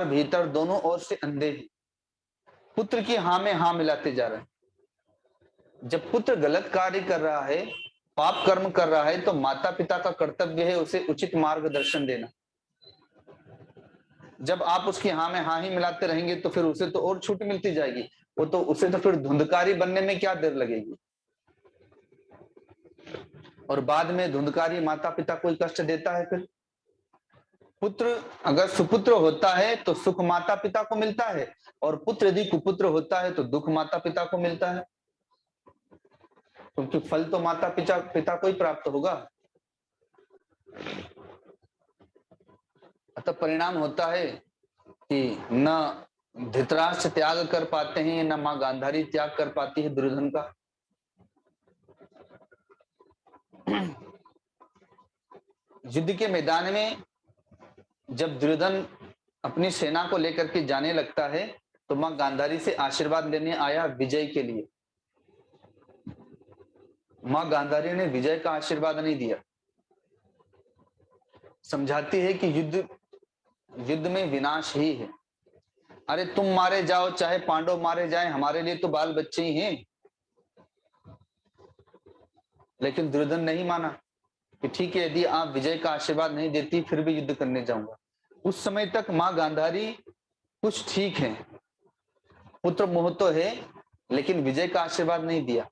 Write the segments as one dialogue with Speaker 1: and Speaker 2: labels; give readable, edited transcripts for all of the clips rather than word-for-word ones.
Speaker 1: भीतर दोनों ओर से अंधे हैं, पुत्र की हाँ में हाँ मिलाते जा रहे हैं। जब पुत्र गलत कार्य कर रहा है, पाप कर्म कर रहा है, तो माता पिता का कर्तव्य है उसे उचित मार्गदर्शन देना। जब आप उसकी हाँ में हाँ ही मिलाते रहेंगे तो फिर उसे तो और छूट मिलती जाएगी, वो तो उसे तो फिर धुंधकारी बनने में क्या देर लगेगी। और बाद में धुंधकारी माता पिता को कष्ट देता है। फिर पुत्र अगर सुपुत्र होता है तो सुख माता पिता को मिलता है, और पुत्र यदि कुपुत्र होता है तो दुख माता पिता को मिलता है, क्योंकि फल तो माता पिता को ही प्राप्त होगा। अतः परिणाम होता है कि न धृतराष्ट्र त्याग कर पाते हैं, न मां गांधारी त्याग कर पाती है दुर्योधन का। युद्ध के मैदान में जब दुर्योधन अपनी सेना को लेकर के जाने लगता है तो मां गांधारी से आशीर्वाद लेने आया विजय के लिए। मां गांधारी ने विजय का आशीर्वाद नहीं दिया, समझाती है कि युद्ध में विनाश ही है। अरे तुम मारे जाओ चाहे पांडव मारे जाएं, हमारे लिए तो बाल बच्चे ही हैं। लेकिन दुर्योधन नहीं माना कि ठीक है, यदि आप विजय का आशीर्वाद नहीं देती फिर भी युद्ध करने जाऊंगा। उस समय तक मां गांधारी कुछ ठीक है, पुत्र मोह तो है, लेकिन विजय का आशीर्वाद नहीं दिया।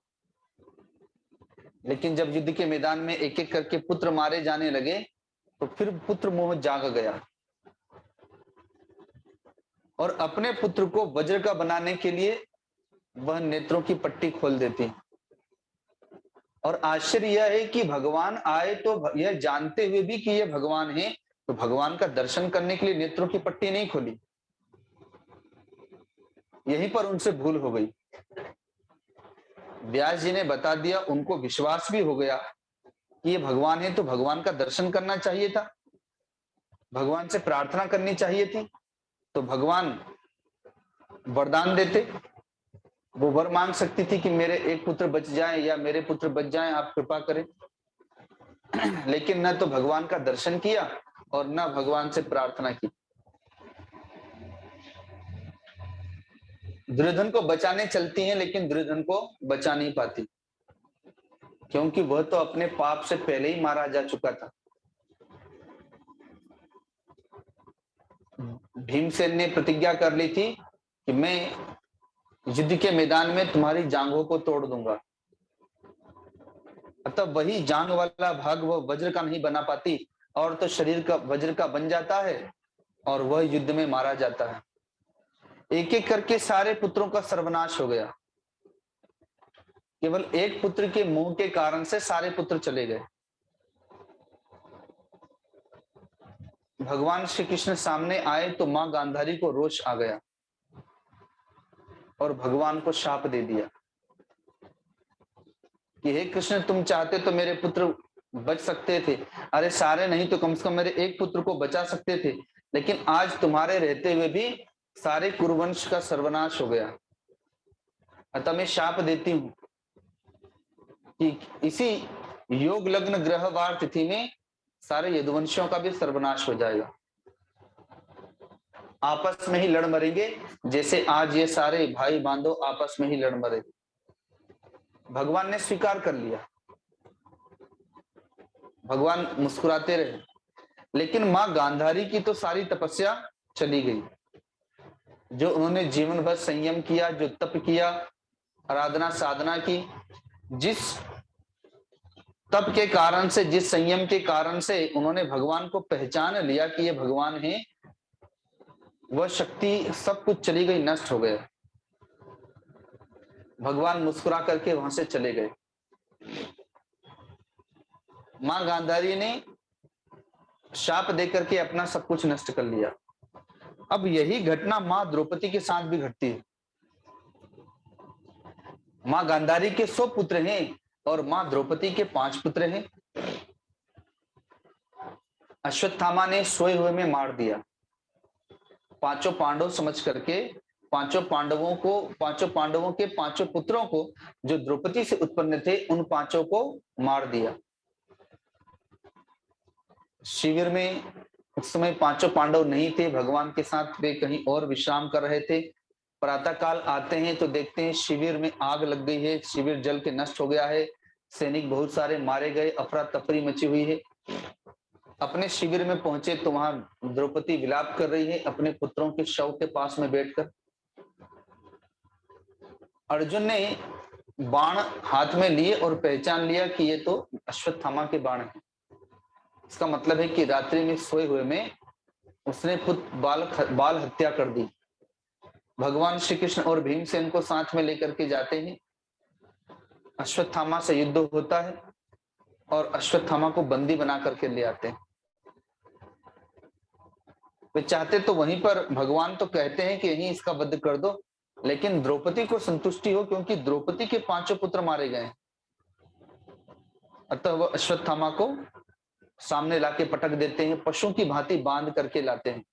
Speaker 1: लेकिन जब युद्ध के मैदान में एक एक करके पुत्र मारे जाने लगे तो फिर पुत्र मोह जाग गया, और अपने पुत्र को वज्र का बनाने के लिए वह नेत्रों की पट्टी खोल देती। और आश्चर्य यह है कि भगवान आए तो यह जानते हुए भी कि यह भगवान है, तो भगवान का दर्शन करने के लिए नेत्रों की पट्टी नहीं खोली। यहीं पर उनसे भूल हो गई। व्यास जी ने बता दिया, उनको विश्वास भी हो गया कि ये भगवान है, तो भगवान का दर्शन करना चाहिए था, भगवान से प्रार्थना करनी चाहिए थी, तो भगवान वरदान देते। वो वर मांग सकती थी कि मेरे एक पुत्र बच जाए या मेरे पुत्र बच जाएं, आप कृपा करें। लेकिन न तो भगवान का दर्शन किया और न भगवान से प्रार्थना की। दुर्योधन को बचाने चलती हैं, लेकिन दुर्योधन को बचा नहीं पाती, क्योंकि वह तो अपने पाप से पहले ही मारा जा चुका था। भीमसेन ने प्रतिज्ञा कर ली थी कि मैं युद्ध के मैदान में तुम्हारी जांघों को तोड़ दूंगा। अतः वही जांग वाला भाग वह वज्र का नहीं बना पाती, और तो शरीर का वज्र का बन जाता है और वह युद्ध में मारा जाता है। एक एक करके सारे पुत्रों का सर्वनाश हो गया। केवल एक पुत्र के मुंह के कारण से सारे पुत्र चले गए। भगवान श्री कृष्ण सामने आए तो मां गांधारी को रोष आ गया और भगवान को शाप दे दिया कि हे कृष्ण, तुम चाहते तो मेरे पुत्र बच सकते थे, अरे सारे नहीं तो कम से कम मेरे एक पुत्र को बचा सकते थे, लेकिन आज तुम्हारे रहते हुए भी सारे कुरुवंश का सर्वनाश हो गया। अतः मैं शाप देती हूं कि इसी योग लग्न ग्रहवार तिथि में सारे यदुवंशियों का भी सर्वनाश हो जाएगा। आपस में ही लड़ मरेंगे, जैसे आज ये सारे भाई बांधव आपस में ही लड़ मरे। भगवान ने स्वीकार कर लिया, भगवान मुस्कुराते रहे। लेकिन मां गांधारी की तो सारी तपस्या चली गई। जो उन्होंने जीवन भर संयम किया, जो तप किया, आराधना साधना की, जिस तप के कारण से, जिस संयम के कारण से उन्होंने भगवान को पहचान लिया कि ये भगवान है, वह शक्ति सब कुछ चली गई, नष्ट हो गया। भगवान मुस्कुरा करके वहां से चले गए। मां गांधारी ने शाप देकर के अपना सब कुछ नष्ट कर लिया। अब यही घटना मां द्रौपदी के साथ भी घटती है। मां गांधारी के 100 पुत्र हैं और मां द्रौपदी के 5 पुत्र हैं। अश्वत्थामा ने सोए हुए में मार दिया। पांचों पांडव समझ करके पांचों पांडवों के पांचों पुत्रों को, जो द्रौपदी से उत्पन्न थे, उन पांचों को मार दिया। शिविर में उस समय पांचों पांडव नहीं थे भगवान के साथ, वे कहीं और विश्राम कर रहे थे। प्रातः काल आते हैं तो देखते हैं शिविर में आग लग गई है, शिविर जल के नष्ट हो गया है, सैनिक बहुत सारे मारे गए, अफरा तफरी मची हुई है। अपने शिविर में पहुंचे तो वहां द्रौपदी विलाप कर रही है अपने पुत्रों के शव के पास में बैठकर। अर्जुन ने बाण हाथ में लिए और पहचान लिया कि ये तो अश्वत्थामा के बाण हैं। इसका मतलब है कि रात्रि में सोए हुए में उसने खुद बाल हत्या कर दी। भगवान श्री कृष्ण और भीमसेन को साथ में लेकर के जाते हैं, अश्वत्थामा से युद्ध होता है और अश्वत्थामा को बंदी बना करके ले आते हैं। वे चाहते तो वहीं पर, भगवान तो कहते हैं कि यहीं इसका वध कर दो, लेकिन द्रौपदी को संतुष्टि हो क्योंकि द्रौपदी के पांचों पुत्र मारे गए, अतः वह अश्वत्थामा को सामने लाके पटक देते हैं, पशु की भांति बांध करके लाते हैं।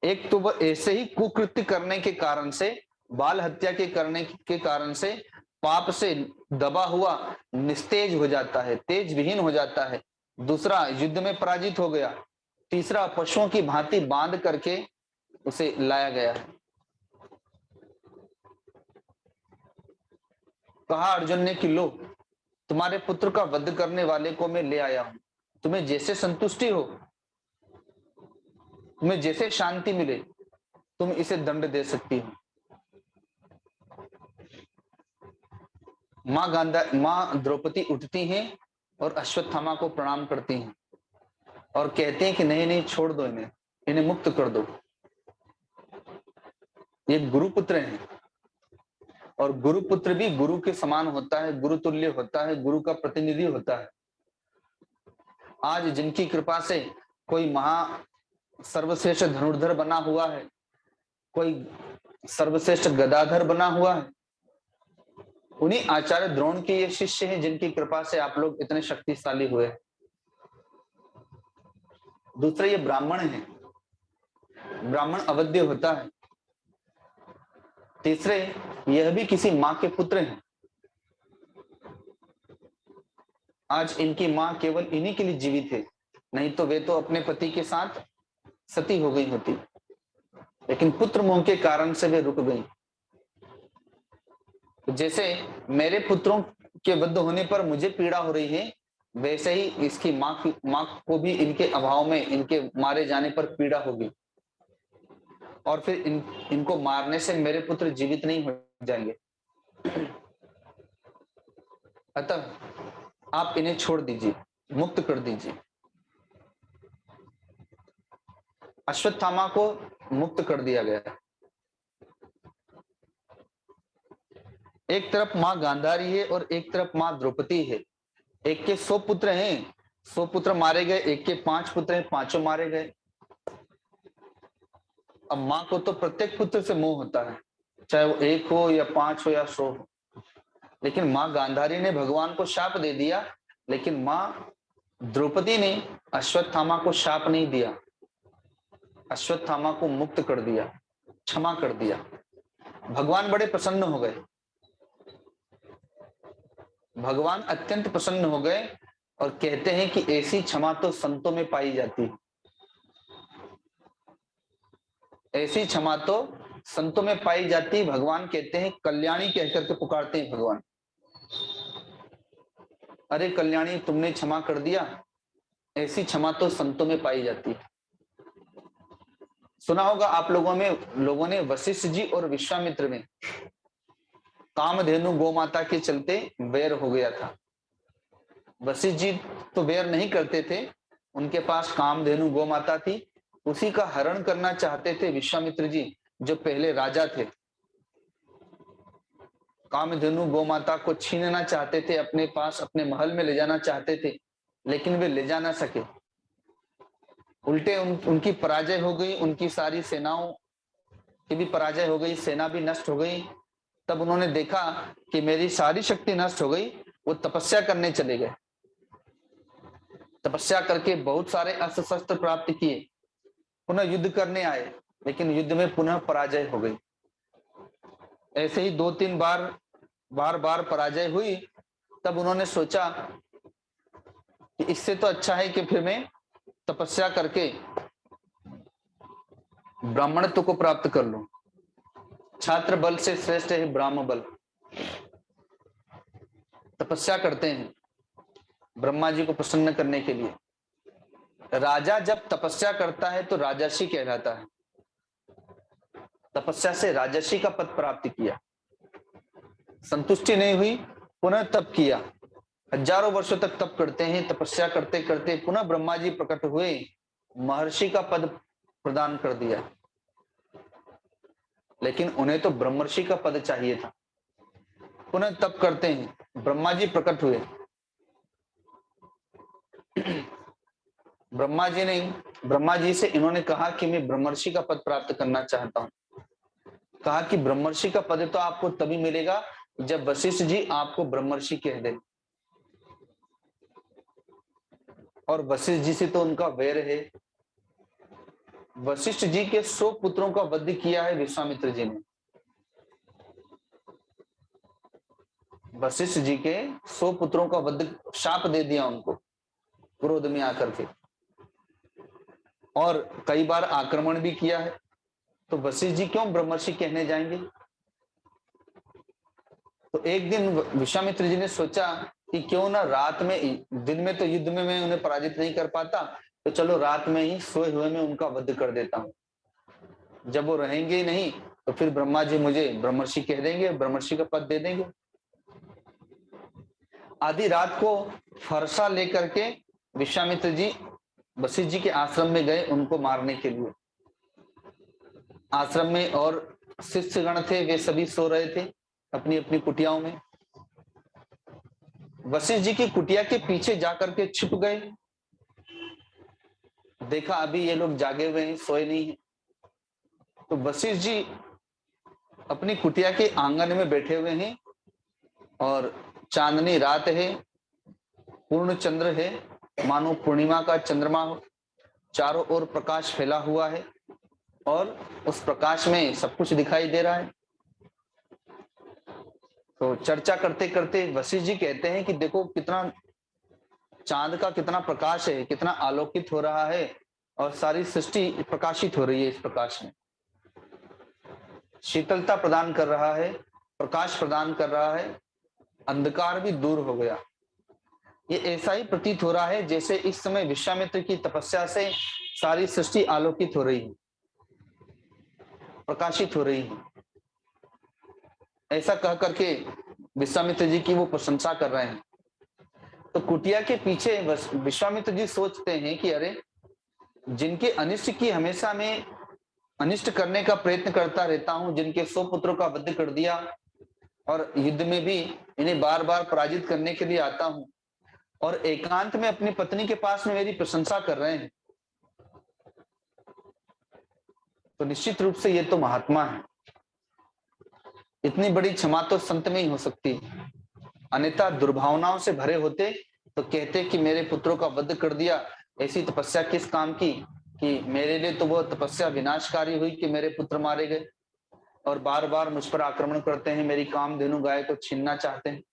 Speaker 1: एक तो वह ऐसे ही कुकृत्य करने के कारण से, बाल हत्या के करने के कारण से पाप से दबा हुआ निस्तेज हो जाता है, तेज विहीन हो जाता है। दूसरा, युद्ध में पराजित हो गया। तीसरा, पशुओं की भांति बांध करके उसे लाया गया है। कहा अर्जुन ने कि लो, तुम्हारे पुत्र का वध करने वाले को मैं ले आया हूं, तुम्हें जैसे संतुष्टि हो, तुम्हें जैसे शांति मिले, तुम इसे दंड दे सकती हो। मां द्रौपदी उठती हैं और अश्वत्थामा को प्रणाम करती हैं और कहते हैं कि नहीं नहीं, छोड़ दो इन्हें, इन्हें मुक्त कर दो। ये गुरुपुत्र हैं और गुरुपुत्र भी गुरु के समान होता है, गुरु तुल्य होता है, गुरु का प्रतिनिधि होता है। आज जिनकी कृपा से कोई महा सर्वश्रेष्ठ धनुर्धर बना हुआ है, कोई सर्वश्रेष्ठ गदाधर बना हुआ है, उन्हीं आचार्य द्रोण के ये शिष्य हैं जिनकी कृपा से आप लोग इतने शक्तिशाली हुए। दूसरे, ये ब्राह्मण हैं, ब्राह्मण अवध्य होता है। तीसरे, यह भी किसी मां के पुत्र हैं। आज इनकी मां केवल इन्हीं के लिए जीवित है, नहीं तो वे तो अपने पति के साथ सती हो गई होती, लेकिन पुत्र मोह के कारण से वे रुक गई। जैसे मेरे पुत्रों के वध होने पर मुझे पीड़ा हो रही है, वैसे ही इसकी मां को भी इनके अभाव में, इनके मारे जाने पर पीड़ा होगी, और फिर इनको मारने से मेरे पुत्र जीवित नहीं हो जाएंगे। अतः आप इन्हें छोड़ दीजिए, मुक्त कर दीजिए। अश्वत्थामा को मुक्त कर दिया गया। एक तरफ मां गांधारी है और एक तरफ मां द्रौपदी है। एक के 100 पुत्र हैं, 100 पुत्र मारे गए, एक के 5 पुत्र हैं, पांचों मारे गए। अब मां को तो प्रत्येक पुत्र से मोह होता है, चाहे वो 1 हो या 5 हो या 100 हो। लेकिन मां गांधारी ने भगवान को शाप दे दिया, लेकिन मां द्रौपदी ने अश्वत्थामा को शाप नहीं दिया, अश्वत्थामा को मुक्त कर दिया, क्षमा कर दिया। भगवान बड़े प्रसन्न हो गए, भगवान अत्यंत प्रसन्न हो गए और कहते हैं कि ऐसी क्षमा तो संतों में पाई जाती है, ऐसी क्षमा तो संतों में पाई जाती। भगवान कहते हैं, कल्याणी कहकर के पुकारते हैं भगवान, अरे कल्याणी तुमने क्षमा कर दिया, ऐसी क्षमा तो संतों में पाई जाती है। सुना होगा आप लोगों ने वशिष्ठ जी और विश्वामित्र में कामधेनु गौ माता के चलते वैर हो गया था। वशिष्ठ जी तो वैर नहीं करते थे, उनके पास कामधेनु गौ माता थी, उसी का हरण करना चाहते थे विश्वामित्र जी, जो पहले राजा थे। कामधेनु गौ माता को छीनना चाहते थे, अपने पास अपने महल में ले जाना चाहते थे, लेकिन वे ले जा ना सके। उल्टे उनकी पराजय हो गई, उनकी सारी सेनाओं की भी पराजय हो गई, सेना भी नष्ट हो गई। तब उन्होंने देखा कि मेरी सारी शक्ति नष्ट हो गई, वो तपस्या करने चले गए। तपस्या करके बहुत सारे अस्त्र शस्त्र प्राप्त किए, पुनः युद्ध करने आए, लेकिन युद्ध में पुनः पराजय हो गई। ऐसे ही 2-3 बार पराजय हुई। तब उन्होंने सोचा कि इससे तो अच्छा है कि फिर मैं तपस्या करके ब्राह्मणत्व को प्राप्त कर लो। छात्र बल से श्रेष्ठ है ब्राह्म बल। तपस्या करते हैं ब्रह्मा जी को प्रसन्न करने के लिए। राजा जब तपस्या करता है तो राजर्षि कहलाता है। तपस्या से राजर्षि का पद प्राप्त किया, संतुष्टि नहीं हुई, पुनः तप किया। हजारों वर्षों तक तप करते हैं, तपस्या करते करते पुनः ब्रह्मा जी प्रकट हुए, महर्षि का पद प्रदान कर दिया। लेकिन उन्हें तो ब्रह्मर्षि का पद चाहिए था। पुनः तप करते हैं, ब्रह्मा जी प्रकट हुए। ब्रह्मा जी से इन्होंने कहा कि मैं ब्रह्मर्षि का पद प्राप्त करना चाहता हूं। कहा कि ब्रह्मर्षि का पद तो आपको तभी मिलेगा जब वशिष्ठ जी आपको ब्रह्मर्षि कह दे। और वशिष्ठ जी से तो उनका वैर है। वशिष्ठ जी के 100 पुत्रों का वध किया है विश्वामित्र जी ने। वशिष्ठ जी के 100 पुत्रों का वध, शाप दे दिया उनको क्रोध में आकर के, और कई बार आक्रमण भी किया है। तो वशिष्ठ जी क्यों ब्रह्मर्षि कहने जाएंगे? तो एक दिन विश्वामित्र जी ने सोचा कि क्यों ना रात में, दिन में तो युद्ध में मैं उन्हें पराजित नहीं कर पाता, तो चलो रात में ही सोए हुए में उनका वध कर देता हूं। जब वो रहेंगे ही नहीं तो फिर ब्रह्मा जी मुझे ब्रह्मर्षि कह देंगे, ब्रह्मर्षि का पद दे देंगे। आधी रात को फरसा लेकर के विश्वामित्र जी वशिष्ठ जी के आश्रम में गए उनको मारने के लिए। आश्रम में और शिष्यगण थे, वे सभी सो रहे थे अपनी अपनी कुटियाओं में। वशिष्ठ जी की कुटिया के पीछे जाकर के छिप गए। देखा अभी ये लोग जागे हुए हैं, सोए नहीं हैं। तो वशिष्ठ जी अपनी कुटिया के आंगन में बैठे हुए हैं और चांदनी रात है, पूर्ण चंद्र है, मानो पूर्णिमा का चंद्रमा हो। चारों ओर प्रकाश फैला हुआ है और उस प्रकाश में सब कुछ दिखाई दे रहा है। तो चर्चा करते करते वशिष्ठ जी कहते हैं कि देखो कितना चांद का कितना प्रकाश है, कितना आलोकित हो रहा है, और सारी सृष्टि प्रकाशित हो रही है। इस प्रकाश में शीतलता प्रदान कर रहा है, प्रकाश प्रदान कर रहा है, अंधकार भी दूर हो गया। ये ऐसा ही प्रतीत हो रहा है जैसे इस समय विश्वामित्र की तपस्या से सारी सृष्टि आलोकित हो रही है, प्रकाशित हो रही है। ऐसा कह करके विश्वामित्र जी की वो प्रशंसा कर रहे हैं। तो कुटिया के पीछे विश्वामित्र जी सोचते हैं कि अरे, जिनके अनिष्ट की हमेशा मैं अनिष्ट करने का प्रयत्न करता रहता हूं, जिनके 100 पुत्रों का वध कर दिया और युद्ध में भी इन्हें बार बार पराजित करने के लिए आता हूं, और एकांत में अपनी पत्नी के पास में मेरी प्रशंसा कर रहे हैं, तो निश्चित रूप से ये तो महात्मा है। इतनी बड़ी क्षमा तो संत में ही हो सकती है, अन्यथा दुर्भावनाओं से भरे होते तो कहते कि मेरे पुत्रों का वध कर दिया, ऐसी तपस्या किस काम की कि मेरे लिए तो वो तपस्या विनाशकारी हुई कि मेरे पुत्र मारे गए, और बार बार मुझ पर आक्रमण करते हैं, मेरी कामधेनु गाय को छीनना चाहते हैं।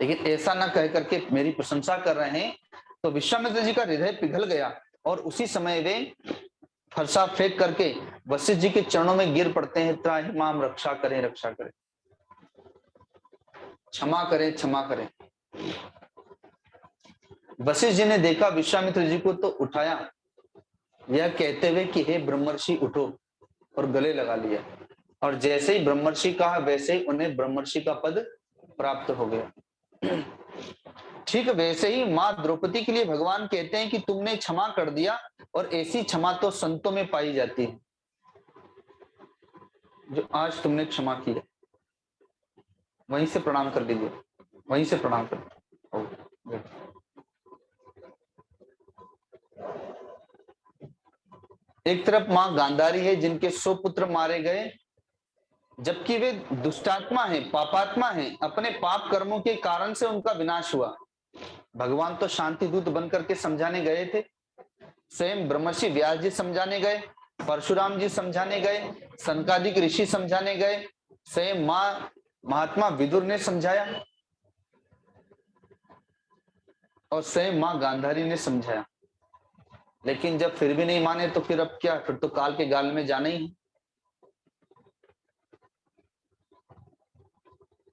Speaker 1: लेकिन ऐसा ना कह करके मेरी प्रशंसा कर रहे हैं। तो विश्वामित्र जी का हृदय पिघल गया और उसी समय वे फरसा फेंक करके वशिष्ठ जी के चरणों में गिर पड़ते हैं, त्राहि माम रक्षा करें, रक्षा करें, क्षमा करें, क्षमा करें। वशिष्ठ जी ने देखा विश्वामित्र जी को तो उठाया, यह कहते हुए कि हे ब्रह्मर्षि उठो, और गले लगा लिया। और जैसे ही ब्रह्मर्षि कहा वैसे ही उन्हें ब्रह्मर्षि का पद प्राप्त हो गया। ठीक वैसे ही मां द्रौपदी के लिए भगवान कहते हैं कि तुमने क्षमा कर दिया, और ऐसी क्षमा तो संतों में पाई जाती है जो आज तुमने क्षमा किया। वहीं से प्रणाम कर लीजिए, वहीं से प्रणाम कर। एक तरफ मां गांधारी है जिनके 100 पुत्र मारे गए, जबकि वे दुष्टात्मा है, पापात्मा है, अपने पाप कर्मों के कारण से उनका विनाश हुआ। भगवान तो शांति दूत बनकर के समझाने गए थे, स्वयं ब्रह्मर्षि व्यास जी समझाने गए, परशुराम जी समझाने गए, सनकादिक ऋषि समझाने गए, स्वयं मां महात्मा विदुर ने समझाया, और स्वयं मां गांधारी ने समझाया। लेकिन जब फिर भी नहीं माने तो फिर अब क्या, फिर तो काल के गाल में जाना ही है।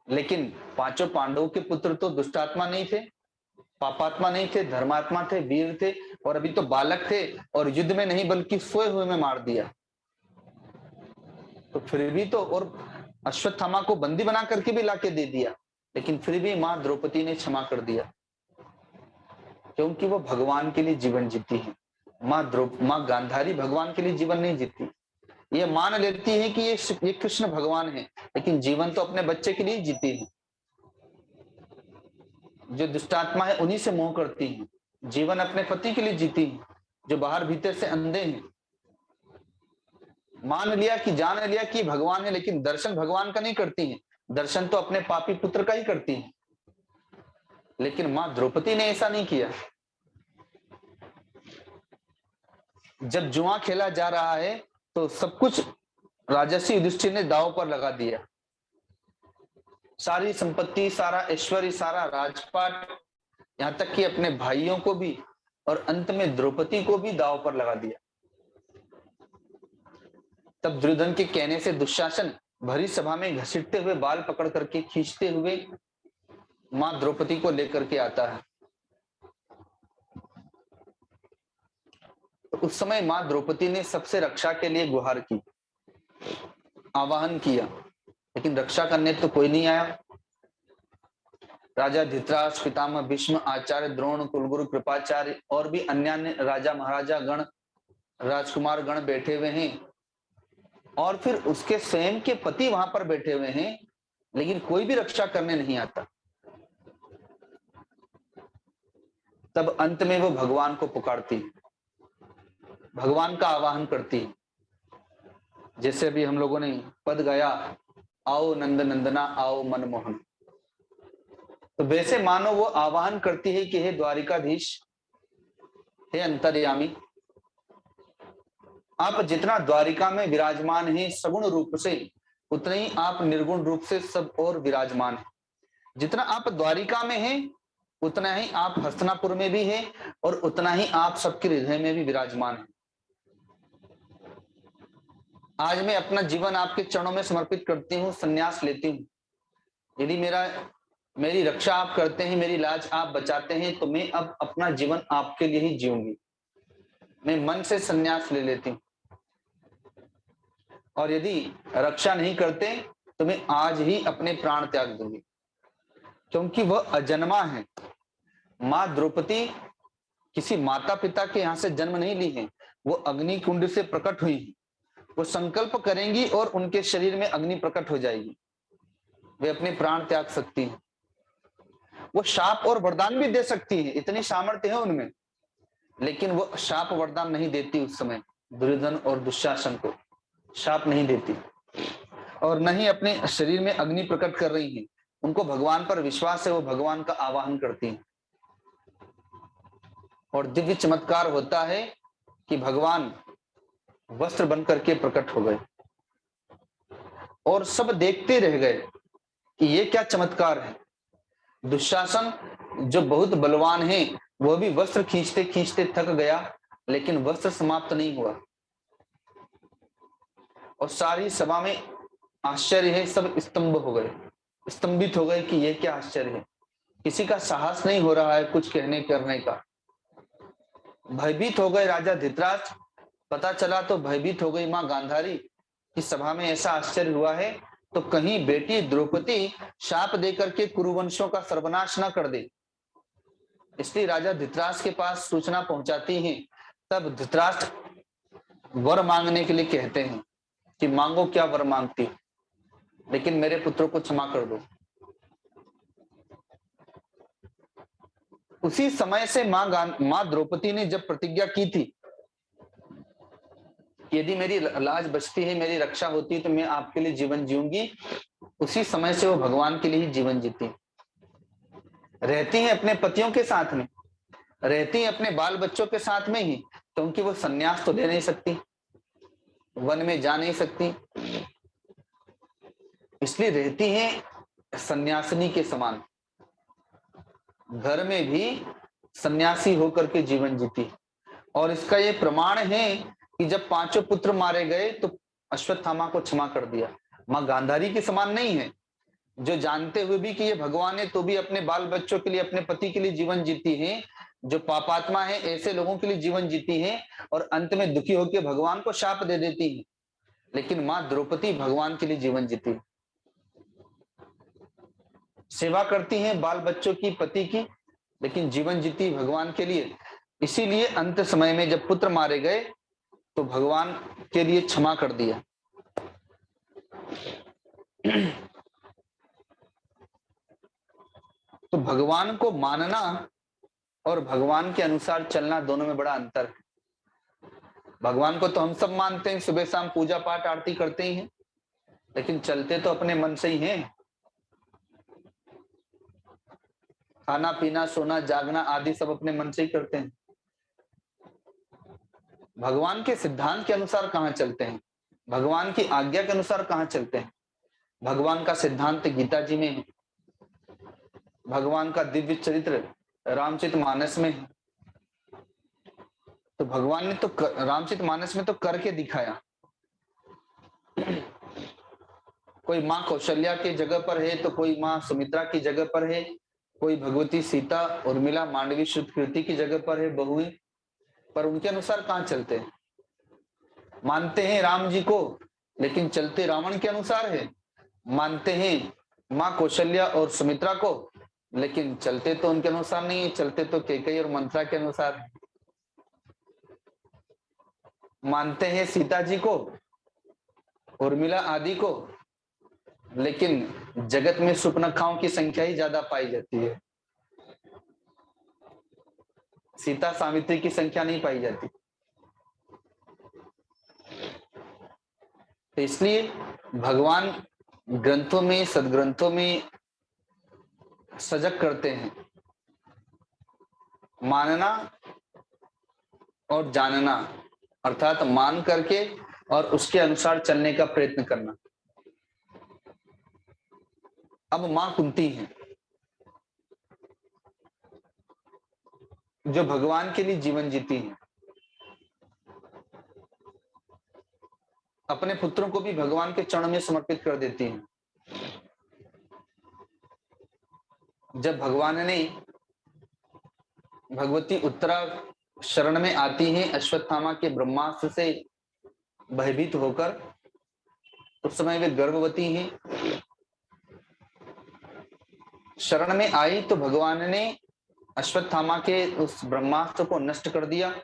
Speaker 1: लेकिन पांचों पांडवों के पुत्र तो दुष्टात्मा नहीं थे, पापात्मा नहीं थे, धर्मात्मा थे, वीर थे, और अभी तो बालक थे, और युद्ध में नहीं बल्कि सोए हुए में मार दिया। तो फिर भी तो, और अश्वत्थामा को बंदी बना करके भी लाके दे दिया, लेकिन फिर भी मां द्रौपदी ने क्षमा कर दिया, क्योंकि वो भगवान के लिए जीवन जीती है। मां गांधारी भगवान के लिए जीवन नहीं जीती, ये मान लेती है कि ये कृष्ण भगवान है, लेकिन जीवन तो अपने बच्चे के लिए जीती है। जो दुष्टात्मा है उन्हीं से मोह करती है, जीवन अपने पति के लिए जीती है, जो बाहर भीतर से अंधे हैं। मान लिया कि जान लिया कि भगवान है, लेकिन दर्शन भगवान का नहीं करती है, दर्शन तो अपने पापी पुत्र का ही करती है। लेकिन मां द्रौपदी ने ऐसा नहीं किया। जब जुआ खेला जा रहा है तो सब कुछ राजर्षि युधिष्ठिर ने दांव पर लगा दिया, सारी संपत्ति, सारा ऐश्वर्य, सारा राजपाट, यहां तक कि अपने भाइयों को भी, और अंत में द्रौपदी को भी दांव पर लगा दिया। तब दुर्योधन के कहने से दुशासन भरी सभा में घसीटते हुए बाल पकड़ करके खींचते हुए मां द्रौपदी को लेकर के आता है। तो उस समय मां द्रौपदी ने सबसे रक्षा के लिए गुहार की, आवाहन किया, लेकिन रक्षा करने तो कोई नहीं आया। राजा धृतराष्ट्र, पितामह भीष्म, आचार्य द्रोण, कुलगुरु कृपाचार्य और भी अन्य राजा महाराजा गण, राजकुमार गण बैठे हुए हैं, और फिर उसके स्वयं के पति वहां पर बैठे हुए हैं, लेकिन कोई भी रक्षा करने नहीं आता। तब अंत में वो भगवान को पुकारती, भगवान का आवाहन करती, जैसे अभी हम लोगों ने पद गाया, आओ नंद नंदना आओ मनमोहन। तो वैसे मानो वो आवाहन करती है कि हे द्वारिकाधीश, हे अंतर्यामी, आप जितना द्वारिका में विराजमान हैं सगुण रूप से, उतने ही आप निर्गुण रूप से सब और विराजमान हैं। जितना आप द्वारिका में हैं उतना ही आप हस्तिनापुर में भी हैं, और उतना ही आप सबके हृदय में भी विराजमान हैं। आज मैं अपना जीवन आपके चरणों में समर्पित करती हूँ, संन्यास लेती हूँ। यदि मेरी रक्षा आप करते हैं, मेरी लाज आप बचाते हैं, तो मैं अब अपना जीवन आपके लिए ही जीऊंगी। मैं मन से संन्यास ले लेती हूँ, और यदि रक्षा नहीं करते तो मैं आज ही अपने प्राण त्याग दूंगी, क्योंकि वह अजन्मा है। मां द्रौपदी किसी माता पिता के यहां से जन्म नहीं ली है, वो अग्नि कुंड से प्रकट हुई है। वो संकल्प करेंगी और उनके शरीर में अग्नि प्रकट हो जाएगी, वे अपने प्राण त्याग सकती हैं। वो शाप और वरदान भी दे सकती है, इतनी सामर्थ्य है उनमें, लेकिन वो शाप वरदान नहीं देती। उस समय दुर्योधन और दुशासन को शाप नहीं देती, और न ही अपने शरीर में अग्नि प्रकट कर रही हैं। उनको भगवान पर विश्वास है, वो भगवान का आवाहन करती हैं, और दिव्य चमत्कार होता है कि भगवान वस्त्र बन करके प्रकट हो गए, और सब देखते रह गए कि ये क्या चमत्कार है। दुशासन जो बहुत बलवान है, वह भी वस्त्र खींचते खींचते थक गया, लेकिन वस्त्र समाप्त नहीं हुआ, और सारी सभा में आश्चर्य है, सब स्तंभ हो गए, स्तंभित हो गए कि यह क्या आश्चर्य है। किसी का साहस नहीं हो रहा है कुछ कहने करने का। भयभीत हो गए राजा धृतराष्ट्र, पता चला तो भयभीत हो गई मां गांधारी कि सभा में ऐसा आश्चर्य हुआ है, तो कहीं बेटी द्रौपदी शाप देकर के कुरुवंशों का सर्वनाश न कर दे। इसलिए राजा धृतराष्ट्र के पास सूचना पहुंचाती है। तब धृतराष्ट्र वर मांगने के लिए कहते हैं कि मांगो, क्या वर मांगती, लेकिन मेरे पुत्रों को क्षमा कर दो। उसी समय से मां द्रौपदी ने जब प्रतिज्ञा की थी, यदि मेरी लाज बचती है, मेरी रक्षा होती है, तो मैं आपके लिए जीवन जीऊंगी, उसी समय से वो भगवान के लिए ही जीवन जीती रहती हैं, अपने पतियों के साथ में रहती हैं, अपने बाल बच्चों के साथ में ही, क्योंकि वो सन्यास तो ले नहीं सकती, वन में जा नहीं सकती, इसलिए रहती हैं सन्यासिनी के समान, घर में भी सन्यासी होकर के जीवन जीती। और इसका ये प्रमाण है कि जब पांचों पुत्र मारे गए तो अश्वत्थामा को क्षमा कर दिया। माँ गांधारी के समान नहीं है, जो जानते हुए भी कि ये भगवान है तो भी अपने बाल बच्चों के लिए, अपने पति के लिए जीवन जीती है। जो पापात्मा है ऐसे लोगों के लिए जीवन जीती है और अंत में दुखी होकर भगवान को शाप दे देती है। लेकिन माँ द्रौपदी भगवान के लिए जीवन जीती है, सेवा करती हैं बाल बच्चों की, पति की, लेकिन जीवन जीती भगवान के लिए। इसीलिए अंत समय में जब पुत्र मारे गए तो भगवान के लिए क्षमा कर दिया। तो भगवान को मानना और भगवान के अनुसार चलना दोनों में बड़ा अंतर है। भगवान को तो हम सब मानते हैं, सुबह शाम पूजा पाठ आरती करते ही हैं, लेकिन चलते तो अपने मन से ही हैं। खाना पीना सोना जागना आदि सब अपने मन से ही करते हैं। भगवान के सिद्धांत के अनुसार कहाँ चलते हैं, भगवान की आज्ञा के अनुसार कहाँ चलते हैं। भगवान का सिद्धांत गीता जी में है, भगवान का दिव्य चरित्र रामचरितमानस में है। तो भगवान ने तो रामचरितमानस में तो करके दिखाया। कोई माँ कौशल्या की जगह पर है तो कोई माँ सुमित्रा की जगह पर है, कोई भगवती सीता उर्मिला मांडवी श्रुतकीर्ति की जगह पर है बहुएं, पर उनके अनुसार कहाँ चलते हैं। मानते हैं राम जी को लेकिन चलते रावण के अनुसार है, मानते हैं माँ कौशल्या और सुमित्रा को लेकिन चलते तो उनके अनुसार नहीं है, चलते तो कैकेयी और मंत्रा के अनुसार है। मानते हैं सीता जी को, उर्मिला आदि को, लेकिन जगत में सुपनखाओं की संख्या ही ज्यादा पाई जाती है, सीता सावित्री की संख्या नहीं पाई जाती। तो इसलिए भगवान ग्रंथों में, सदग्रंथों में सजग करते हैं मानना और जानना, अर्थात मान करके और उसके अनुसार चलने का प्रयत्न करना। अब मां कुंती हैं जो भगवान के लिए जीवन जीती हैं, अपने पुत्रों को भी भगवान के चरण में समर्पित कर देती हैं। जब भगवान ने भगवती उत्तरा शरण में आती हैं अश्वत्थामा के ब्रह्मास्त्र से भयभीत होकर, उस समय वे गर्भवती हैं। शरण में आई तो भगवान ने अश्वत्थामा के उस ब्रह्मास्त्र को नष्ट कर दिया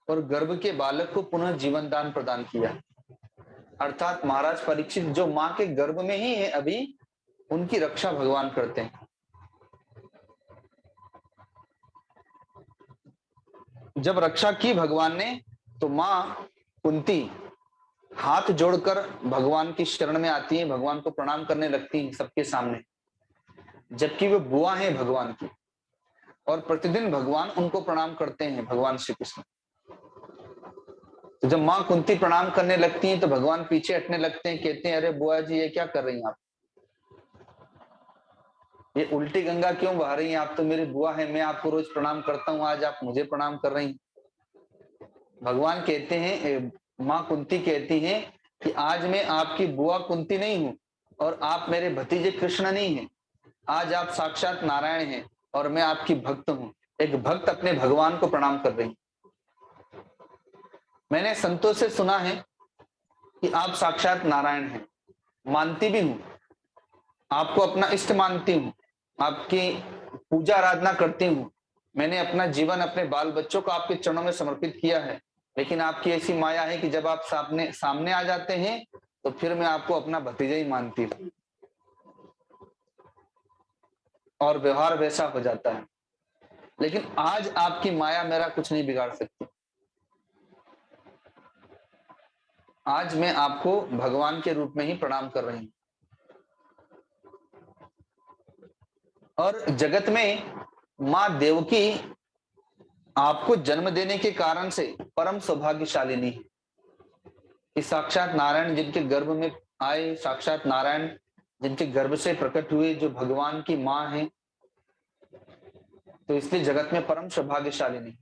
Speaker 1: और गर्भ के बालक को पुनः जीवन दान प्रदान किया। अर्थात महाराज परीक्षित जो मां के गर्भ में ही है अभी, उनकी रक्षा भगवान करते हैं। जब रक्षा की भगवान ने तो मां कुंती हाथ जोड़कर भगवान की शरण में आती है, भगवान को प्रणाम करने लगती है सबके सामने, जबकि वे बुआ हैं भगवान की और प्रतिदिन भगवान उनको प्रणाम करते हैं, भगवान श्री कृष्ण। तो जब मां कुंती प्रणाम करने लगती हैं तो भगवान पीछे हटने लगते हैं, कहते हैं अरे बुआ जी ये क्या कर रही हैं आप, ये उल्टी गंगा क्यों बहा रही हैं आप, तो मेरी बुआ है, मैं आपको रोज प्रणाम करता हूं, आज आप मुझे प्रणाम कर रही हैं। भगवान कहते हैं, मां कुंती कहती हैं कि आज मैं आपकी बुआ कुंती नहीं हूं और आप मेरे भतीजे कृष्ण नहीं हैं, आज आप साक्षात नारायण हैं और मैं आपकी भक्त हूं। एक भक्त अपने भगवान को प्रणाम कर रही। मैंने संतों से सुना है कि आप साक्षात नारायण हैं, मानती भी हूं, आपको अपना इष्ट मानती हूं, आपकी पूजा आराधना करती हूं, मैंने अपना जीवन अपने बाल बच्चों को आपके चरणों में समर्पित किया है, लेकिन आपकी ऐसी माया है कि जब आप सामने आ जाते हैं तो फिर मैं आपको अपना भतीजा ही मानती हूँ और व्यवहार वैसा हो जाता है। लेकिन आज आपकी माया मेरा कुछ नहीं बिगाड़ सकती, आज मैं आपको भगवान के रूप में ही प्रणाम कर रही हूं। और जगत में मां देवकी आपको जन्म देने के कारण से परम सौभाग्यशालिनी है कि साक्षात नारायण जिनके गर्भ में आए, साक्षात नारायण जिनके गर्भ से प्रकट हुए, जो भगवान की मां है, तो इसलिए जगत में परम सौभाग्यशालिनी।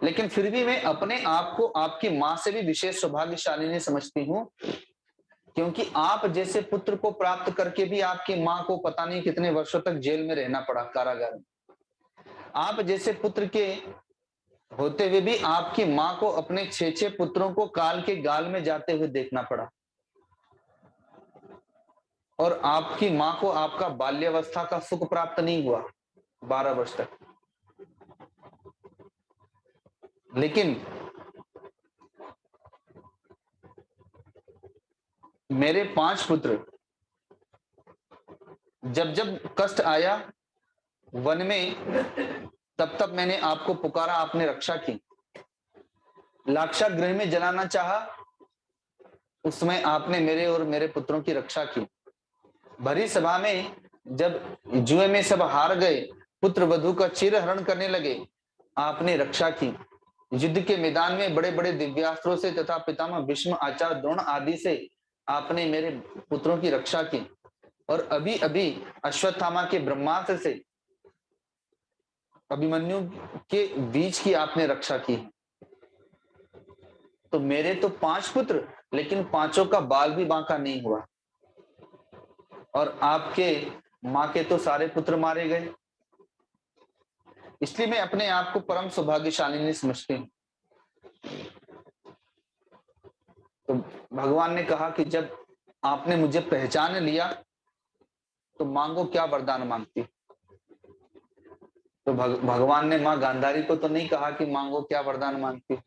Speaker 1: लेकिन फिर भी मैं अपने आप को आपकी माँ से भी विशेष सौभाग्यशालिनी समझती हूँ, क्योंकि आप जैसे पुत्र को प्राप्त करके भी आपकी माँ को पता नहीं कितने वर्षों तक जेल में रहना पड़ा, कारागार में। आप जैसे पुत्र के होते हुए भी आपकी माँ को अपने 6 पुत्रों को काल के गाल में जाते हुए देखना पड़ा, और आपकी माँ को आपका बाल्यावस्था का सुख प्राप्त नहीं हुआ 12 वर्ष तक। लेकिन मेरे 5 पुत्र, जब जब कष्ट आया वन में, तब तब मैंने आपको पुकारा, आपने रक्षा की। लाक्षागृह में जलाना चाहा, उसमें आपने मेरे और मेरे पुत्रों की रक्षा की। भरी सभा में जब जुए में सब हार गए, पुत्र वधु का चिरहरण करने लगे, आपने रक्षा की। युद्ध के मैदान में बड़े बड़े दिव्यास्त्रों से तथा पितामह भीष्म, आचार्य द्रोण आदि से आपने मेरे पुत्रों की रक्षा की। और अभी अभी अश्वत्थामा के ब्रह्मास्त्र से अभिमन्यु के बीच की आपने रक्षा की। तो मेरे तो 5 पुत्र, लेकिन पांचों का बाल भी बांका नहीं हुआ, और आपके मां के तो सारे पुत्र मारे गए। इसलिए मैं अपने आप को परम सौभाग्यशालिनी समझती हूँ। तो भगवान ने कहा कि जब आपने मुझे पहचान लिया तो मांगो क्या वरदान मांगती। तो भगवान ने मां गांधारी को तो नहीं कहा कि मांगो क्या वरदान मांगती।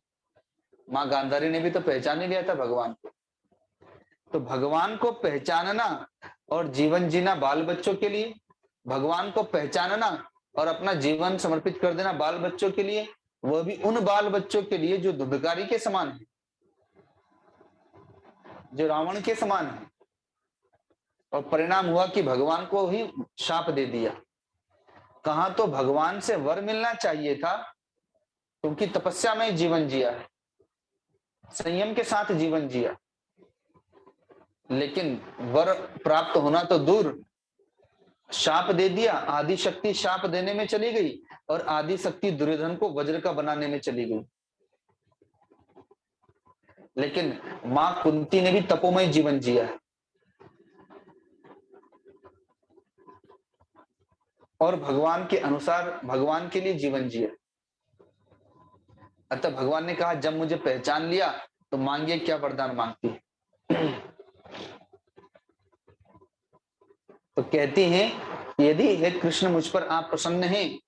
Speaker 1: मां गांधारी ने भी तो पहचान ही लिया था भगवान को। तो भगवान को पहचानना और जीवन जीना बाल बच्चों के लिए, भगवान को पहचानना और अपना जीवन समर्पित कर देना बाल बच्चों के लिए, वह भी उन बाल बच्चों के लिए जो धुंधकारी के समान है, जो रावण के समान है। और परिणाम हुआ कि भगवान को ही शाप दे दिया। कहां तो भगवान से वर मिलना चाहिए था, क्योंकि तपस्या में जीवन जिया है, संयम के साथ जीवन जिया, लेकिन वर प्राप्त होना तो दूर, शाप दे दिया। आदि शक्ति शाप देने में चली गई, और आदि शक्ति दुर्योधन को वज्र का बनाने में चली गई। लेकिन मां कुंती ने भी तपोमय जीवन जिया है, और भगवान के अनुसार भगवान के लिए जीवन जिया। अतः भगवान ने कहा जब मुझे पहचान लिया तो मांगिए क्या वरदान मांगती है। तो कहती हैं, यदि हे कृष्ण मुझ पर आप प्रसन्न हैं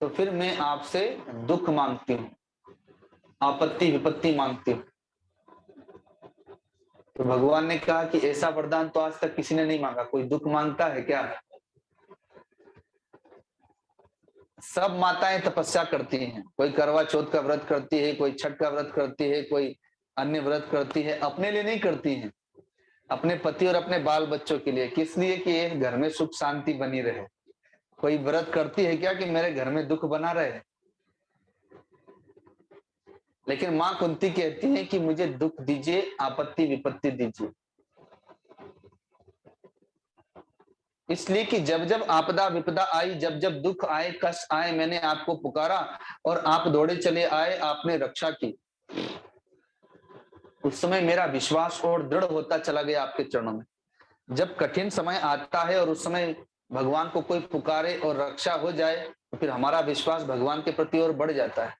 Speaker 1: तो फिर मैं आपसे दुख मांगती हूँ, आपत्ति विपत्ति मांगती हूँ। तो भगवान ने कहा कि ऐसा वरदान तो आज तक किसी ने नहीं मांगा। कोई दुख मांगता है क्या? सब माताएं तपस्या करती हैं, कोई करवा चौथ का व्रत करती है, कोई छठ का व्रत करती है, कोई अन्य व्रत करती है। अपने लिए नहीं करती हैं, अपने पति और अपने बाल बच्चों के लिए। किस लिए? कि ये घर में सुख शांति बनी रहे। कोई व्रत करती है क्या कि मेरे घर में दुख बना रहे? लेकिन मां कुंती कहती है कि मुझे दुख दीजिए, आपत्ति विपत्ति दीजिए। इसलिए कि जब जब आपदा विपदा आई, जब जब दुख आए, कष्ट आए, मैंने आपको पुकारा और आप दौड़े चले आए, आपने रक्षा की। उस समय मेरा विश्वास और दृढ़ होता चला गया आपके चरणों में। जब कठिन समय आता है और उस समय भगवान को कोई पुकारे और रक्षा हो जाए, तो फिर हमारा विश्वास भगवान के प्रति और बढ़ जाता है।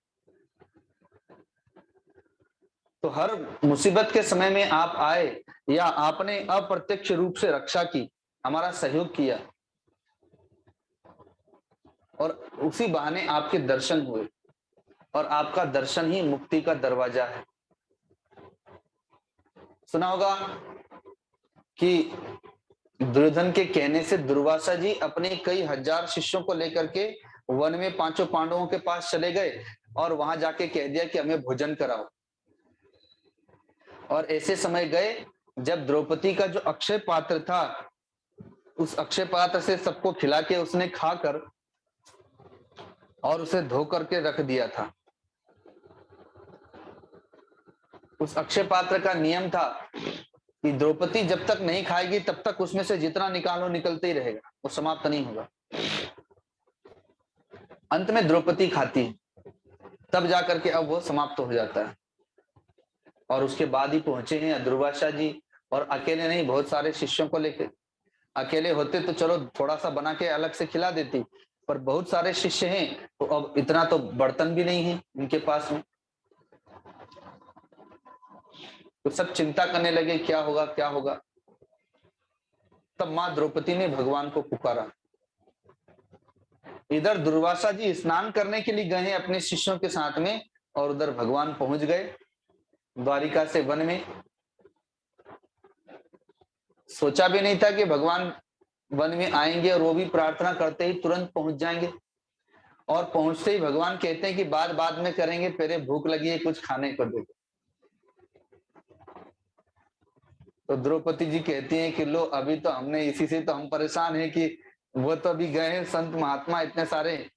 Speaker 1: तो हर मुसीबत के समय में आप आए, या आपने अप्रत्यक्ष रूप से रक्षा की, हमारा सहयोग किया, और उसी बहाने आपके दर्शन हुए। और आपका दर्शन ही मुक्ति का दरवाजा है। सुना होगा कि दुर्योधन के कहने से दुर्वासा जी अपने कई हजार शिष्यों को लेकर के वन में पांचों पांडवों के पास चले गए, और वहां जाके कह दिया कि हमें भोजन कराओ। और ऐसे समय गए जब द्रौपदी का जो अक्षय पात्र था, उस अक्षय पात्र से सबको खिला के उसने खाकर और उसे धो करके रख दिया था। उस अक्षय पात्र का नियम था कि द्रौपदी जब तक नहीं खाएगी तब तक उसमें से जितना निकालो निकलते ही रहेगा, वो समाप्त नहीं होगा। अंत में द्रौपदी खाती है। तब जाकर के अब वो समाप्त हो जाता है। और उसके बाद ही पहुंचे हैं दुर्वासा जी, और अकेले नहीं, बहुत सारे शिष्यों को लेकर। अकेले होते तो चलो थोड़ा सा बना के अलग से खिला देती, पर बहुत सारे शिष्य हैं तो अब इतना तो बर्तन भी नहीं है उनके पास में। तो सब चिंता करने लगे क्या होगा क्या होगा। तब मां द्रौपदी ने भगवान को पुकारा। इधर दुर्वासा जी स्नान करने के लिए गए हैं अपने शिष्यों के साथ में, और उधर भगवान पहुंच गए द्वारिका से वन में। सोचा भी नहीं था कि भगवान वन में आएंगे, और वो भी प्रार्थना करते ही तुरंत पहुंच जाएंगे। और पहुंचते ही भगवान कहते हैं कि बाद बाद में करेंगे, पहले भूख लगी है, कुछ खाने को दे। तो द्रौपदी जी कहती हैं कि लो, अभी तो हमने इसी से तो हम परेशान हैं कि वो तो अभी गए हैं संत महात्मा इतने सारे,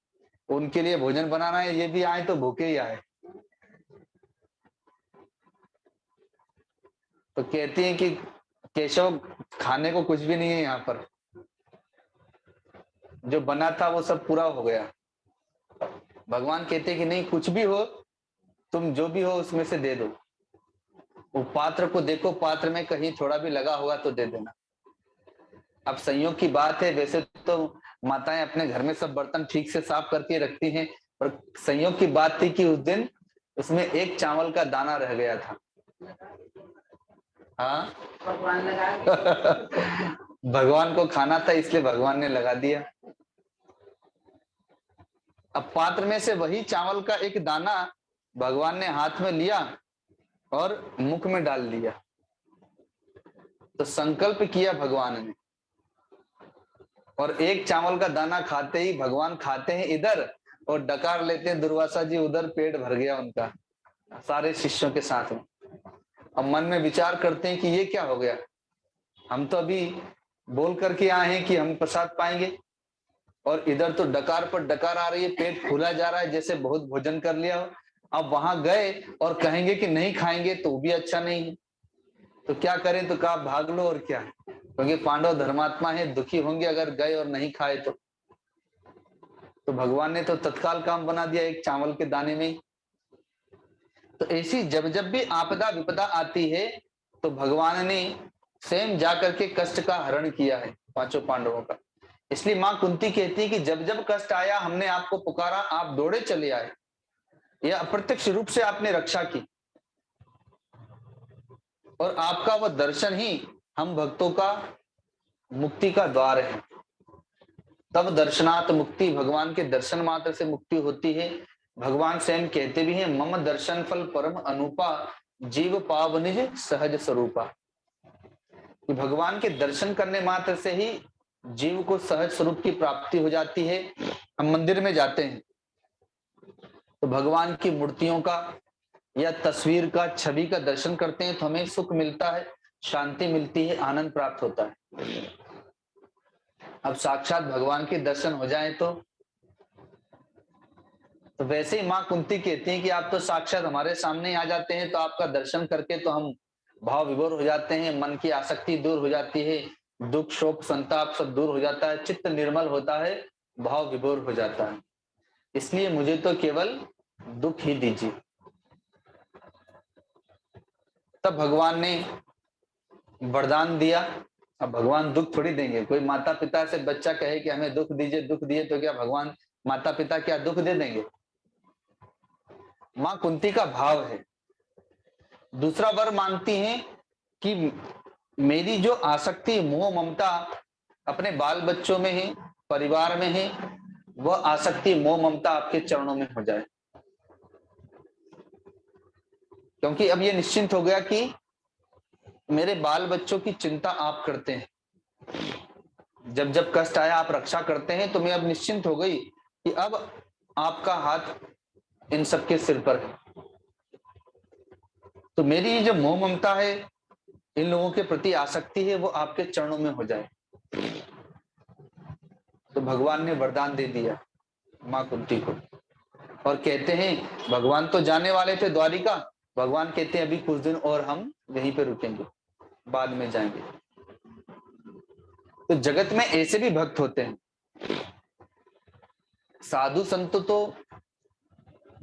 Speaker 1: उनके लिए भोजन बनाना है, ये भी आए तो भूखे ही आए। तो कहती हैं कि केशव, खाने को कुछ भी नहीं है यहाँ पर, जो बना था वो सब पूरा हो गया। भगवान कहते हैं कि नहीं, कुछ भी हो, तुम जो भी हो उसमें से दे दो। वो पात्र को देखो, पात्र में कहीं थोड़ा भी लगा होगा तो दे देना। अब संयोग की बात है, वैसे तो माताएं अपने घर में सब बर्तन ठीक से साफ करके रखती हैं, पर संयोग की बात थी कि उस दिन उसमें एक चावल का दाना रह गया था। हाँ भगवान लगा भगवान को खाना था, इसलिए भगवान ने लगा दिया। अब पात्र में से वही चावल का एक दाना भगवान ने हाथ में लिया और मुख में डाल दिया। तो संकल्प किया भगवान ने, और एक चावल का दाना खाते ही भगवान खाते हैं इधर, और डकार लेते हैं दुर्वासा जी उधर, पेट भर गया उनका सारे शिष्यों के साथ में। अब मन में विचार करते हैं कि ये क्या हो गया, हम तो अभी बोल करके आए हैं कि हम प्रसाद पाएंगे, और इधर तो डकार पर डकार आ रही है, पेट फूला जा रहा है जैसे बहुत भोजन कर लिया हो। अब वहां गए और कहेंगे कि नहीं खाएंगे तो भी अच्छा नहीं है, तो क्या करें, तो कहा भाग लो और क्या, क्योंकि पांडव धर्मात्मा है, दुखी होंगे अगर गए और नहीं खाए तो भगवान ने तो तत्काल काम बना दिया एक चावल के दाने में। तो ऐसी जब जब भी आपदा विपदा आती है तो भगवान ने स्वयं जाकर के कष्ट का हरण किया है पांचों पांडवों का। इसलिए मां कुंती कहती है कि जब जब कष्ट आया हमने आपको पुकारा, आप दौड़े चले आए, यह अप्रत्यक्ष रूप से आपने रक्षा की, और आपका वह दर्शन ही हम भक्तों का मुक्ति का द्वार है। तब दर्शनात् मुक्ति, भगवान के दर्शन मात्र से मुक्ति होती है। भगवान स्वयं कहते भी हैं, मम दर्शन फल परम अनुपा, जीव पाव निज सहज स्वरूपा। कि भगवान के दर्शन करने मात्र से ही जीव को सहज स्वरूप की प्राप्ति हो जाती है। हम मंदिर में जाते हैं तो भगवान की मूर्तियों का या तस्वीर का, छवि का दर्शन करते हैं तो हमें सुख मिलता है, शांति मिलती है, आनंद प्राप्त होता है। अब साक्षात भगवान के दर्शन हो जाए तो वैसे ही मां कुंती कहती हैं कि आप तो साक्षात हमारे सामने आ जाते हैं, तो आपका दर्शन करके तो हम भाव विभोर हो जाते हैं, मन की आसक्ति दूर हो जाती है, दुख शोक संताप सब दूर हो जाता है, चित्त निर्मल होता है, भाव विभोर हो जाता है। इसलिए मुझे तो केवल दुख ही दीजिए। तब भगवान ने वरदान दिया। अब भगवान दुख थोड़ी देंगे, कोई माता पिता से बच्चा कहे कि हमें दुख दीजिए दुख दिए, तो क्या भगवान माता पिता क्या दुख दे देंगे? मां कुंती का भाव है। दूसरा वर मानती हैं कि मेरी जो आसक्ति मोह ममता अपने बाल बच्चों में है, परिवार में है, वह आसक्ति मोह ममता आपके चरणों में हो जाए। क्योंकि अब ये निश्चिंत हो गया कि मेरे बाल बच्चों की चिंता आप करते हैं, जब जब कष्ट आया आप रक्षा करते हैं, तो मैं अब निश्चिंत हो गई कि अब आपका हाथ इन सबके सिर पर है। तो मेरी जो मोह ममता है, इन लोगों के प्रति आसक्ति है, वो आपके चरणों में हो जाए। तो भगवान ने वरदान दे दिया मां कुंती को, और कहते हैं भगवान तो जाने वाले थे द्वारिका, भगवान कहते हैं अभी कुछ दिन और हम यहीं पे रुकेंगे, बाद में जाएंगे। तो जगत में ऐसे भी भक्त होते हैं। साधु संत तो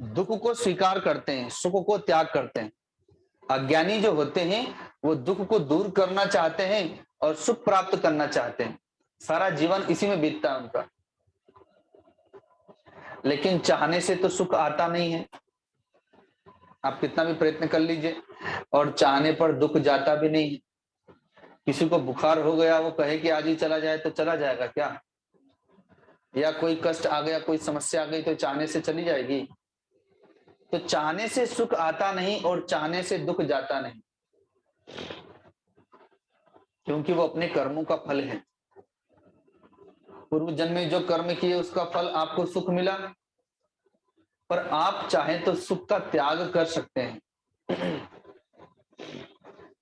Speaker 1: दुख को स्वीकार करते हैं, सुख को त्याग करते हैं। अज्ञानी जो होते हैं वो दुख को दूर करना चाहते हैं और सुख प्राप्त करना चाहते हैं, सारा जीवन इसी में बीतता है उनका। लेकिन चाहने से तो सुख आता नहीं है, आप कितना भी प्रयत्न कर लीजिए, और चाहने पर दुख जाता भी नहीं है। किसी को बुखार हो गया, वो कहे कि आज ही चला जाए तो चला जाएगा क्या? या कोई कष्ट आ गया, कोई समस्या आ गई तो चाहने से चली जाएगी? तो चाहने से सुख आता नहीं और चाहने से दुख जाता नहीं, क्योंकि वो अपने कर्मों का फल है। पूर्व जन्म में जो कर्म किए उसका फल आपको सुख मिला, पर आप चाहें तो सुख का त्याग कर सकते हैं।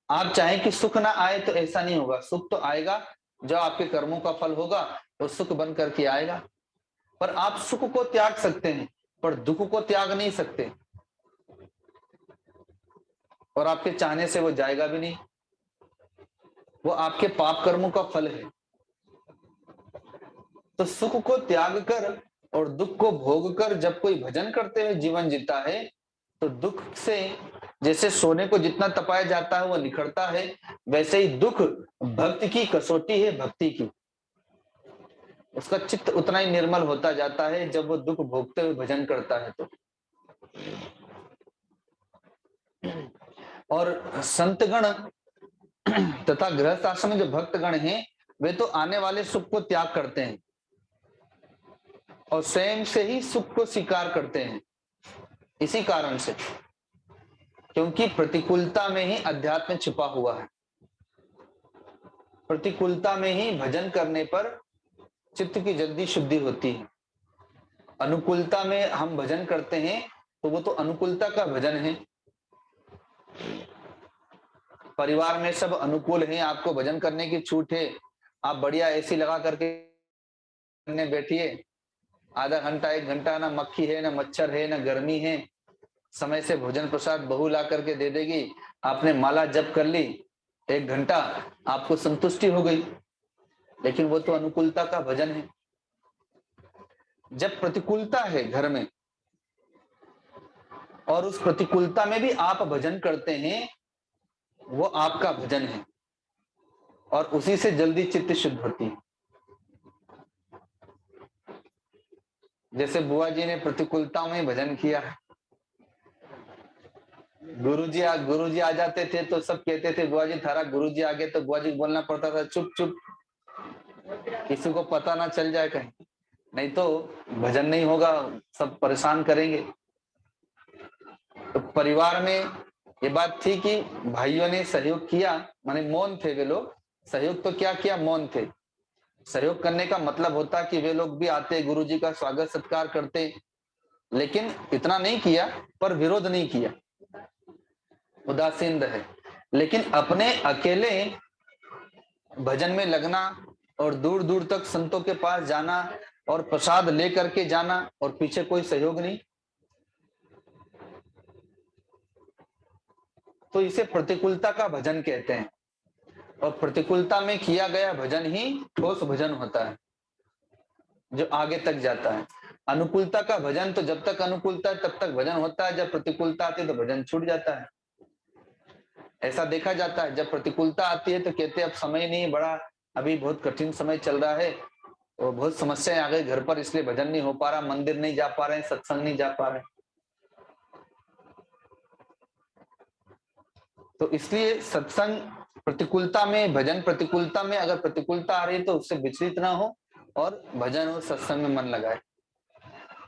Speaker 1: आप चाहें कि सुख ना आए तो ऐसा नहीं होगा, सुख तो आएगा, जो आपके कर्मों का फल होगा वो सुख बन करके आएगा। पर आप सुख को त्याग सकते हैं, पर दुख को त्याग नहीं सकते, और आपके चाहने से वो जाएगा भी नहीं, वो आपके पाप कर्मों का फल है। तो सुख को त्याग कर और दुख को भोग कर जब कोई भजन करते हुए जीवन जीता है, तो दुख से जैसे सोने को जितना तपाया जाता है वो निखरता है, वैसे ही दुख भक्ति की कसौटी है, भक्ति की। उसका चित्त उतना ही निर्मल होता जाता है जब वो दुख भोगते हुए भजन करता है तो। और संतगण तथा गृहस्थ आश्रम में जो भक्तगण हैं, वे तो आने वाले सुख को त्याग करते हैं और स्वयं से ही सुख को स्वीकार करते हैं। इसी कारण से, क्योंकि प्रतिकूलता में ही अध्यात्म छिपा हुआ है। प्रतिकूलता में ही भजन करने पर चित्त की जल्दी शुद्धि होती है। अनुकूलता में हम भजन करते हैं तो वो तो अनुकूलता का भजन है। परिवार में सब अनुकूल हैं, आपको भजन करने की छूट है, आप बढ़िया एसी लगा करके बैठिए, आधा घंटा 1 घंटा, ना मक्खी है ना मच्छर है ना गर्मी है, समय से भोजन प्रसाद बहू ला करके दे देगी, आपने माला जप कर ली, 1 घंटा आपको संतुष्टि हो गई। लेकिन वो तो अनुकूलता का भजन है। जब प्रतिकूलता है घर में और उस प्रतिकूलता में भी आप भजन करते हैं, वो आपका भजन है और उसी से जल्दी चित्त शुद्ध होती है। जैसे बुआ जी ने प्रतिकूलताओं में भजन किया, गुरुजी आ जाते थे तो सब कहते थे बुआ जी थारा गुरुजी आ गए, तो बुआ जी को बोलना पड़ता था चुप चुप, किसी को पता ना चल जाए कहीं, नहीं तो भजन नहीं होगा, सब परेशान करेंगे। तो परिवार में ये बात थी कि भाइयों ने सहयोग किया, माने मौन थे वे लोग, सहयोग तो क्या किया, मौन थे। सहयोग करने का मतलब होता कि वे लोग भी आते, गुरुजी का स्वागत सत्कार करते, लेकिन इतना नहीं किया, पर विरोध नहीं किया, उदासीन रहे। लेकिन अपने अकेले भजन में लगना और दूर दूर तक संतों के पास जाना और प्रसाद ले करके जाना और पीछे कोई सहयोग नहीं, तो इसे प्रतिकूलता का भजन कहते हैं। और प्रतिकूलता में किया गया भजन ही ठोस भजन होता है, जो आगे तक जाता है। अनुकूलता का भजन तो जब तक अनुकूलता है तब तक भजन होता है, जब प्रतिकूलता आती है तो भजन छूट जाता है। ऐसा देखा जाता है, जब प्रतिकूलता आती है तो कहते हैं अब समय नहीं, बड़ा अभी बहुत कठिन समय चल रहा है और बहुत समस्याएं आ गई घर पर, इसलिए भजन नहीं हो पा रहा, मंदिर नहीं जा पा रहे हैं, सत्संग नहीं जा पा रहे। तो इसलिए सत्संग प्रतिकूलता में, भजन प्रतिकूलता में, अगर प्रतिकूलता आ रही है तो उससे विचलित ना हो और भजन और सत्संग में मन लगाए।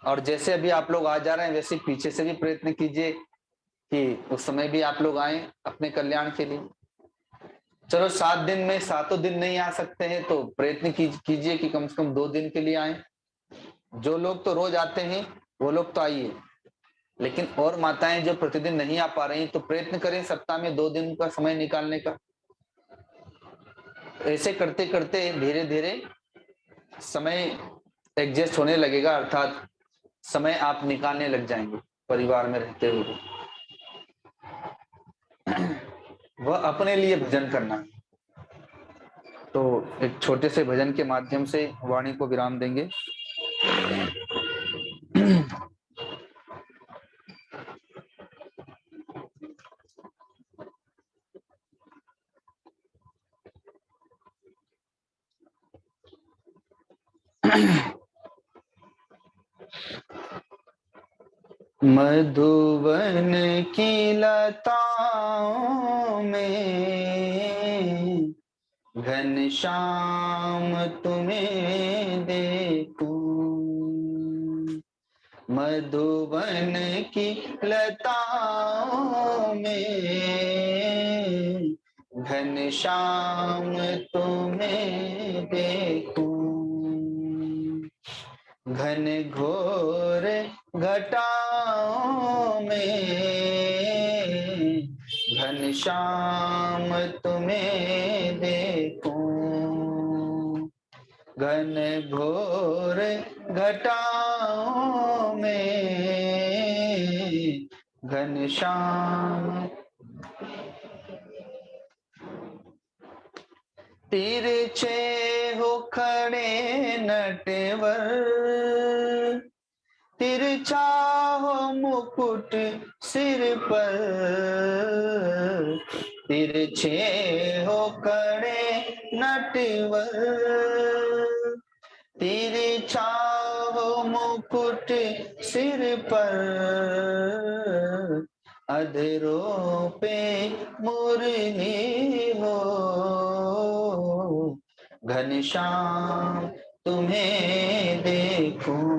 Speaker 1: और जैसे अभी आप लोग आ जा रहे हैं वैसे पीछे से भी प्रयत्न कीजिए कि उस समय भी आप लोग आए अपने कल्याण के लिए। चलो 7 दिन में 7 दिन नहीं आ सकते हैं तो प्रयत्न कीजिए कि कम से कम 2 दिन के लिए आए। जो लोग तो रोज आते हैं वो लोग तो आइए, लेकिन और माताएं जो प्रतिदिन नहीं आ पा रही तो प्रयत्न करें सप्ताह में 2 दिन का समय निकालने का। ऐसे करते करते धीरे धीरे समय एडजस्ट होने लगेगा, अर्थात समय आप निकालने लग जाएंगे परिवार में रहते हुए। वह अपने लिए भजन करना। तो एक छोटे से भजन के माध्यम से वाणी को विराम देंगे। मधुवन की लताओं में घनश्याम तुम्हें देखूं, मधुवन की लताओं में घनश्याम तुम्हें देखूं, घन घोर घटाओं में घनश्याम तुम्हें देखूं, घन घोर घटाओं में घनश्याम। तिरछे हो खड़े नटवर, तिरछा हो मुकुट सिर पर, तिरछे हो खड़े नटवर, तिरछा हो मुकुट सिर पर, अधरों पे मुरली हो, घनश्याम तुम्हें देखूं,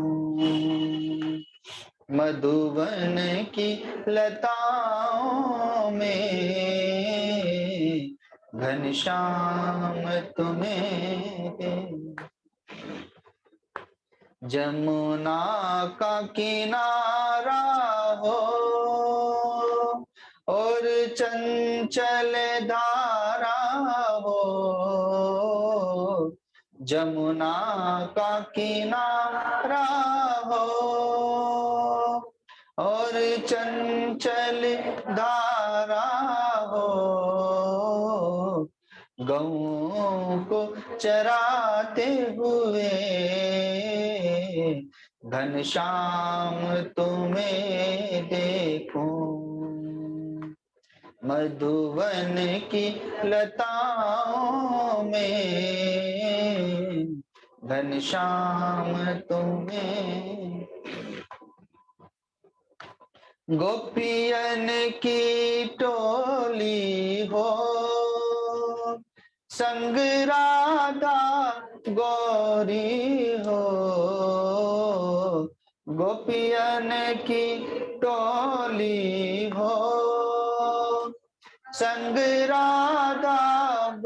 Speaker 1: मधुवन की लताओं में घनश्याम तुम्हें देखूं, जमुना का किनारा हो और चंचल धारा हो, जमुना का किनारा हो और चंचल धारा हो, गौओं को चराते हुए घनश्याम तुम्हें देखूं, मधुवन की लताओं में घनश्याम तुम्हें। गोपियन की टोली हो संग राधा गौरी हो, गोपियन की टोली हो संग राधा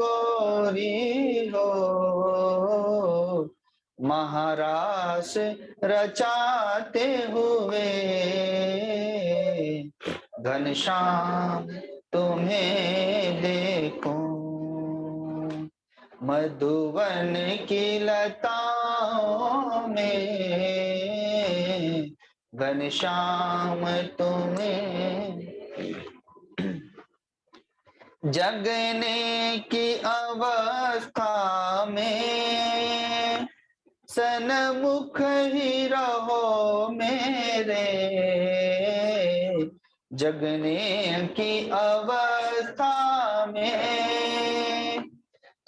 Speaker 1: गौरी हो, महारास रचाते हुए घनश्याम तुम्हें देखूं, मधुवन की लताओं में घनश्याम तुम्हें। जगने की अवस्था में सन्मुख ही रहो मेरे, जगने की अवस्था में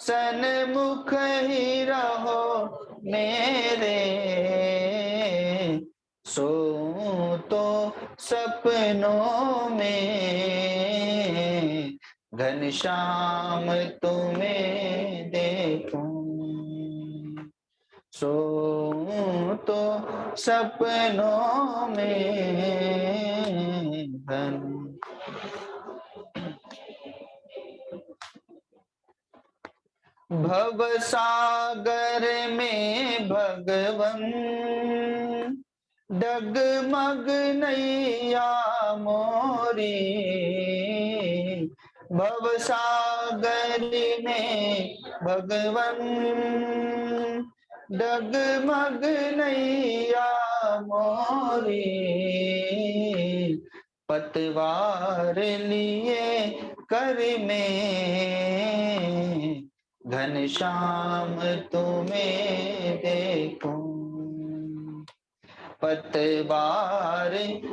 Speaker 1: सन्मुख ही रहो मेरे, सो तो सपनों में घनश्याम तुम्हें देखूं, सो तो सपनों में घन। भव सागर में भगवन डगमग नैया मोरी, भव सागर में भगवन डगमग नैया मोरी, पतवार लिए कर में घनश्याम तुम्हें देखूं, पतवार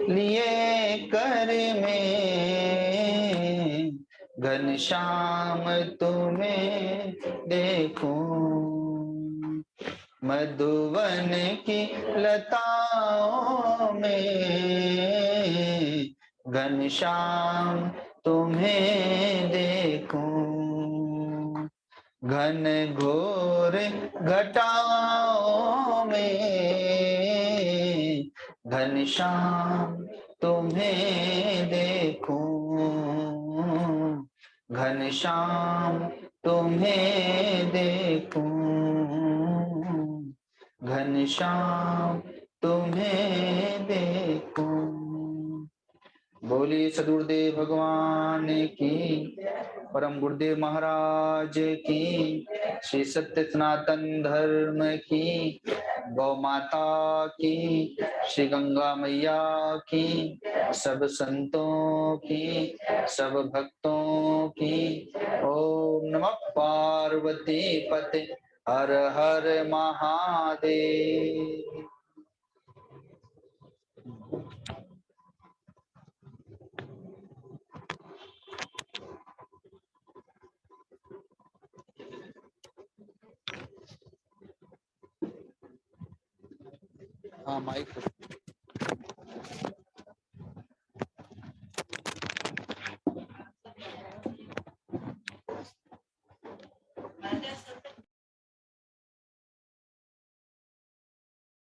Speaker 1: लिए कर में घनश्याम तुम्हें देखूं, मधुवन की लताओं में घनश्याम तुम्हें देखूं, घन घोर घटाओं में घनश्याम तुम्हें देखूं, घनश्याम तुम्हें देखूं, घनश्याम तुम्हें देखूं। बोलिए सदगुरुदेव भगवान की, परम गुरुदेव महाराज की, श्री सत्य सनातन धर्म की, गौ माता की, श्री गंगा मैया की, सब संतों की, सब भक्तों की। ओम नमः पार्वती पते हर हर महादेव। हाँ माइक